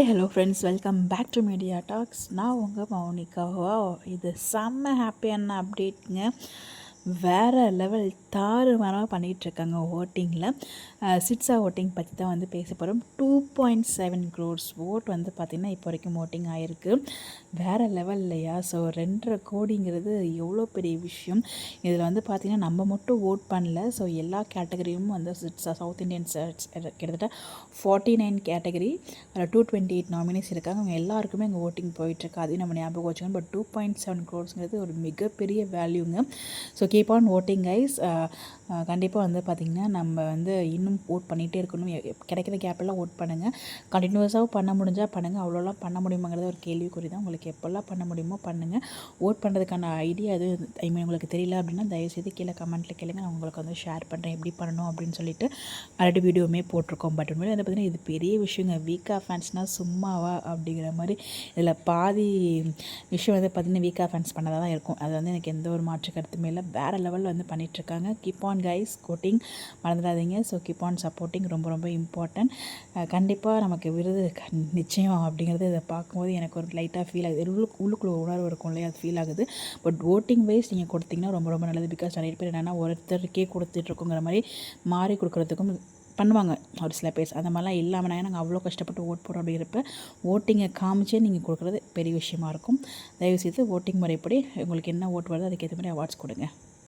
Hi hello friends, welcome back to media talks. நான் உங்கள் மௌனிகாவா. இது செம்ம ஹாப்பியான அப்டேட்டுங்க. வேறு லெவல் தாறுமாறாக பண்ணிகிட்ருக்காங்க ஓட்டிங்கில். சிட்ஸா ஓட்டிங் பற்றி தான் வந்து பேச போகிறோம். 2.7 crores ஓட் வந்து பார்த்திங்கன்னா இப்போ வரைக்கும் ஓட்டிங் ஆகிருக்கு. வேறு லெவல் இல்லையா? ஸோ 2.5 கோடிங்கிறது எவ்வளோ பெரிய விஷயம். இதில் வந்து பார்த்திங்கன்னா நம்ம மட்டும் ஓட் பண்ணல. ஸோ எல்லா கேட்டகரியும் வந்து சிட்ஸா சவுத் இண்டியன் கிட்டத்தட்ட 49 கேட்டகரி, அதில் 228 நாமினிஸ் இருக்காங்க. அவங்க எல்லாருக்குமே இங்கே ஓட்டிங் போயிட்டுருக்கு. அதையும் நம்ம ஞாபகம் வச்சுக்கணும். பட் 2.7 crores ஒரு மிகப்பெரிய வேல்யூங்க. So keep on voting guys. கண்டிப்பாக வந்து பார்த்திங்கன்னா நம்ம வந்து இன்னும் ஓட் பண்ணிகிட்டே இருக்கணும். கிடைக்கிற கேப்பெல்லாம் ஓட் பண்ணுங்கள். கண்டினியூஸாக பண்ண முடிஞ்சால் பண்ணுங்கள். அவ்வளோலாம் பண்ண முடியுமாங்கிறது ஒரு கேள்விக்குறி தான். உங்களுக்கு எப்போல்லாம் பண்ண முடியுமோ பண்ணுங்கள். ஓட் பண்ணுறதுக்கான ஐடியா அது உங்களுக்கு தெரியல அப்படின்னா தயவுசெய்து கீழே கமெண்ட்டில் கேளுங்க. நான் உங்களுக்கு வந்து ஷேர் பண்ணுறேன் எப்படி பண்ணணும் அப்படின்னு சொல்லிட்டு ஆல்ரெடி வீடியோவுமே போட்டிருக்கோம். பட் உண்மையிலே வந்து பார்த்திங்கன்னா இது பெரிய விஷயங்க. வீக்கா ஃபேன்ஸ்னால் சும்மாவா அப்படிங்கிற மாதிரி இதில் பாதி விஷயம் வந்து பார்த்திங்கன்னா வீக்கா ஃபேன்ஸ் பண்ணதாக தான் இருக்கும். அது வந்து எனக்கு எந்த ஒரு மாற்று கருத்துமே இல்லை. வேறு லெவலில் வந்து பண்ணிகிட்ருக்காங்க. கீப் ஆன் கைஸ், கோட்டிங் மறந்துடாதீங்க. ஸோ கீப் ஆன் சப்போர்ட்டிங், ரொம்ப ரொம்ப இம்பார்ட்டன்ட். கண்டிப்பாக நமக்கு விருது நிச்சயம் அப்படிங்கிறது இதை பார்க்கும்போது எனக்கு ஒரு லைட்டாக ஃபீல் ஆகுது. உள்ளுக்குள்ள உணர்வு இருக்கும் இல்லையா, அது ஃபீல் ஆகுது. பட் ஓட்டிங் வைஸ் நீங்கள் கொடுத்தீங்கன்னா ரொம்ப ரொம்ப நல்லது. பிகாஸ் நிறைய பேர் என்னென்னா ஒருத்தருக்கே கொடுத்துட்ருக்கோங்கிற மாதிரி மாறி கொடுக்குறதுக்கும் பண்ணுவாங்க ஒரு சில பேர். அந்த மாதிரிலாம் இல்லாமல் நாங்கள் அவ்வளோ கஷ்டப்பட்டு ஓட் போடுறோம் அப்படிங்கிறப்ப ஓட்டிங்கை காமிச்சே நீங்கள் கொடுக்குறது பெரிய விஷயமா இருக்கும். தயவுசெய்து ஓட்டிங் முறைப்படி உங்களுக்கு என்ன ஓட் வருதோ அதுக்கேற்ற மாதிரி அவார்ட்ஸ் கொடுங்க.